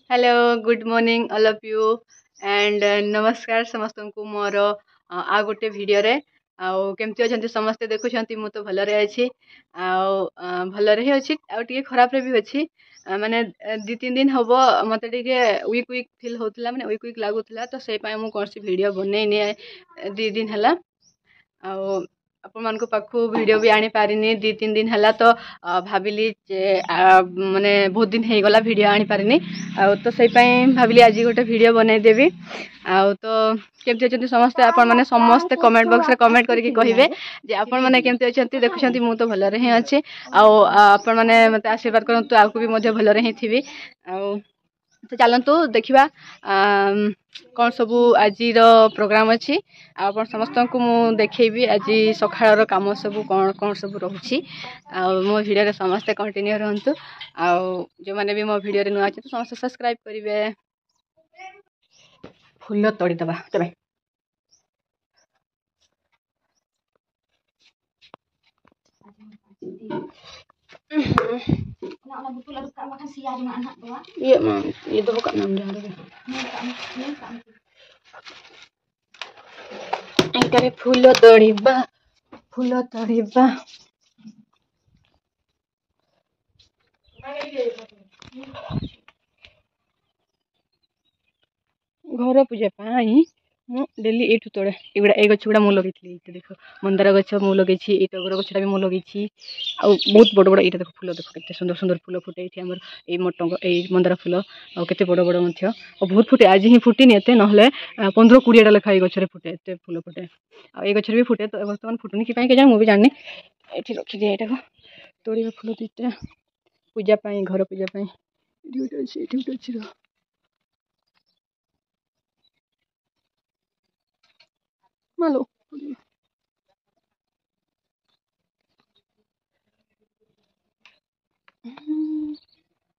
Hello good morning all of you and नमस्कार समस्त को मोर आ गोटे भिडियो रे आउ केमती अछंती समस्ते देखुछंती मु तो भलरे अछि आउ भलरे ही अछि आउ टिके खराब रे भी अछि माने 2-3 दिन हबो मते टिके वीक वीक फील होतला माने वीक वीक लागुतला तो सेइ पय मु कोनसी वीडियो बनै नै 2 दिन हला आउ आपण मानको पाखु वीडियो भी आनी पारिनी 2-3 दिन हला तो भाबिली जे माने बहुत दिन हे गला वीडियो आनी पारिनी आउ तो सेइ पय भाबिली आज गोटे वीडियो बनै देबी आउ तो केमती अछंती समस्त आपण माने समस्त कमेंट बॉक्स रे कमेंट करके कहिबे जे आपण माने केमती अछंती देखुछंती मु तो भलरे ही अछि आउ आपण माने मते आशीर्वाद करंतु आकु भी मध्य भलरे ही थिबी आउ तो चलतु देखा कौन सब आज प्रोग्राम अच्छी आप समस्त को मु देखेबी आज सकाळ कम सब कौन कौन सब रोची मो भिडियो समस्ते कंटिन्यू रहतु जो मैंने भी मो भिडियो नुआ अच्छे तो समस्त सब्सक्राइब करेंगे। फूल तोड़ीदबा तबे ये दो का नाम जान फूल तोड़ीबा घर पूजा पाई मु डेली एठू तोड़े एगुड़ा ए गछ गुड़ा मु लगे देख मंदार गछ मु लगे टगर गछटा भी मु लगे बहुत बड़ बड़ ये देख फूल देख के सुंदर सुंदर फूल फुटे आमर ये मटंग ये मंदार फूल आ केते बड़ बड़ मध्य बहुत फुटे आज ही फुटीनी एते नहले 15-20टा लेखा ये गछरे फुटे एते फूल फुटे आ ये गछरे भी फुटे तो वर्तमान फुटुनी कि के जान मु भी जाननी एठी रखी दे एटा तोड़िबा फूल दुईटा पूजा पाई घर पूजा पाई एठी अछि मालो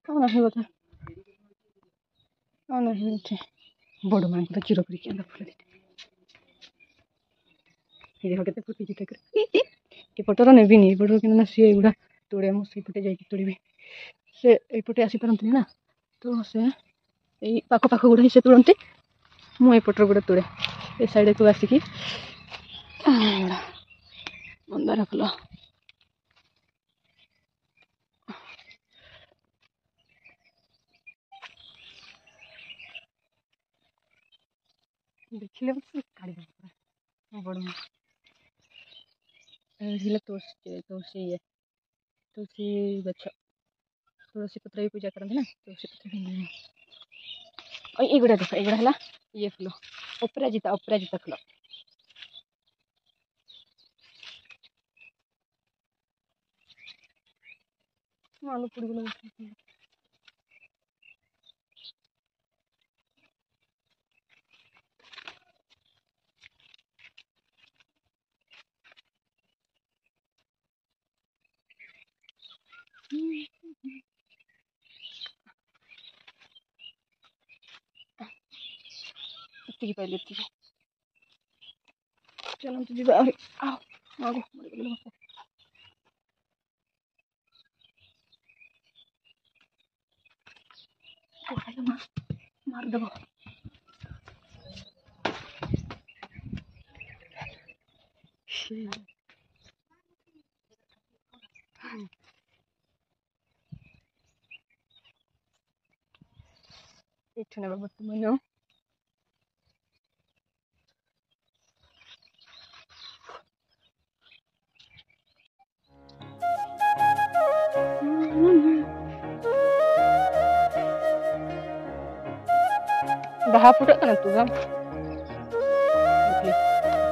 कौन है बता कौन है बड़ मान तो चिर कर फूल देखो केते फुटी चिटे ए पटर नेबिनी पटर कि सी गुड़ा तोड़े मुझे पटे जाकि तोड़बी से एपटे आसी पारती ना तो से यही पाख पाख गुड़ा से तोड़ती मु एपटर गुड़ा तोड़े ए साइड को आसिकी मंदार फूल देखिले काढ़ी बड़ तुलसी तुलसी गछ तुलसी पत्र भी पूजा करते ना तुलसी पत्र ये गुड़ा देख ये है ये फूल अपराजिता फूल आलू पूरी इतनी पहले चलो तुझे अरे आओ मागो मार दबो इठने बाबा तुम बाहा फुट ना तू जा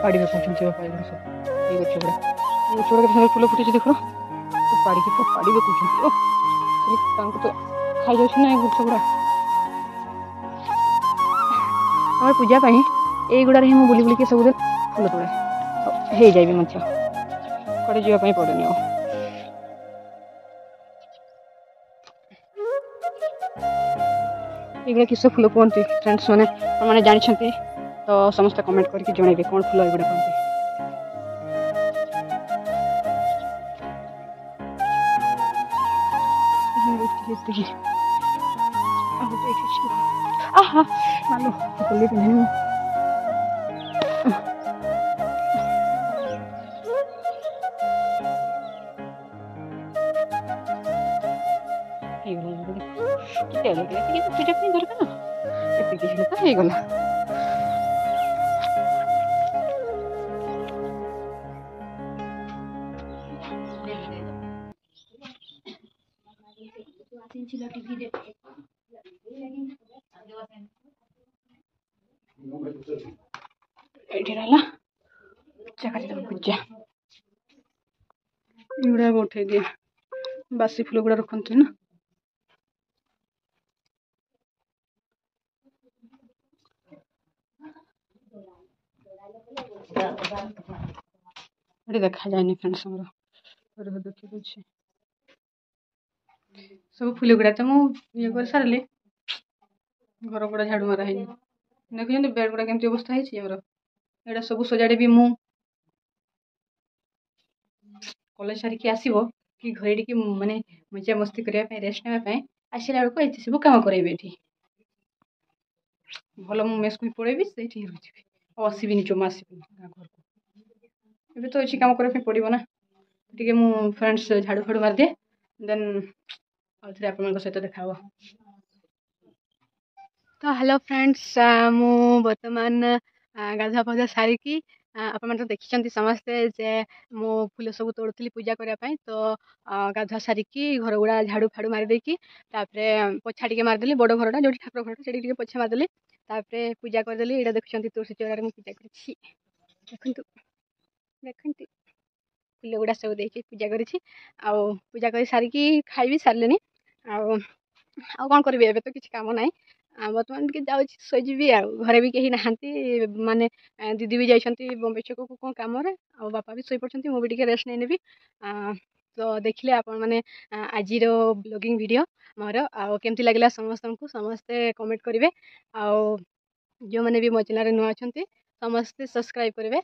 पाड़ी में पहुंचते हो पाड़ी सब ये गछुड़ा के फूल फुटे देख पाड़ी के पाड़ी में पहुंचते तो खाई जाऊँ ना गछुड़ा आम पूजा ये गुड़ा ही बुली बुलिक सब दिन फूल तोड़े हो जाए कड़े जावाई पड़े ये किस फूल कहते फ्रेंड्स मैंने जानते तो समस्त कमेंट करके जनइबे कौन फूल ये कहते मालो चप्पल पिंधे ହେଇଗଲା ଏଠି ରହିଲା ପୂଜା ଏଗୁଡା ଉଠେଇ ଦିଏ ବାସି ଫୁଲ ଗୁଡା ରଖନ୍ତି ନା ଏଠି ଦେଖାଯାଏନି फ्रेंड्स ଆମର ଦେଖି ଦଉଛି ସବୁ ଫୁଲ ଗୁଡା ତ ମୁଁ ଇଏ କରି ସାରିଲି घर गुड़ा झाड़ू मारा है देखुं बेड गुड़ा केमती अवस्था है एटा सब सजाड़ी भी मु कॉलेज सारिकी आसो कि घरे टी माने मजा मस्ती करने रेस्ट नापी आसला बेलू ये सब कम करेबी ये भल मु मेस को पड़ेबी से रही आसबिनी जमा आसबिनी घर को ये तो अच्छी कम करने पड़ो ना टे मु फ्रेंड्स झाड़ू फाड़ू मारदिए देन आउे आप सहित देखा तो हेलो फ्रेंड्स मु बर्तमान गाधा पाधा सारिकी आप देखी समस्ते जे मो फूल सब तोड़ुली पूजा करने तो गाधुआ सारिकी घर गुड़ा झाड़ू फाड़ू मारिदेकी पोछा टे मारदेली बड़ घरटा जो ठाकुर घरटा से पोछा मारदेली पूजा करदेली यहाँ देखुं तुलसी चौरारे मुझे पूजा कर देखते फूल गुड़ा सब देखिए पूजा पूजा कर सारिकी खाई सारे आउ कौन करी तो किसी काम ना बर्तमान के जाऊँ शोजी घरे भी कहीं नहांती माने दीदी भी जाइछंती बॉम्बे छक को कौन काम आ बापा भी शोई पड़छंती मु भी टिके रेस्ट नै नेबी तो देखिले आपण माने आजिर ब्लॉगिंग वीडियो मोर आ केमती लागला समस्ते कमेंट करेंगे आ जो मैंने भी मो चैनल नुआ अच्छे समस्ते सब्सक्राइब करेंगे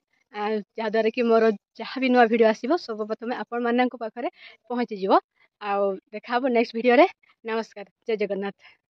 जहाँद्वारा कि मोर जहाँ भी नुआ वीडियो आसो सब प्रथम आपण मानक पाखरे पहुँची जीवो आ देखा नेक्स्ट वीडियो रे नमस्कार जय जगन्नाथ।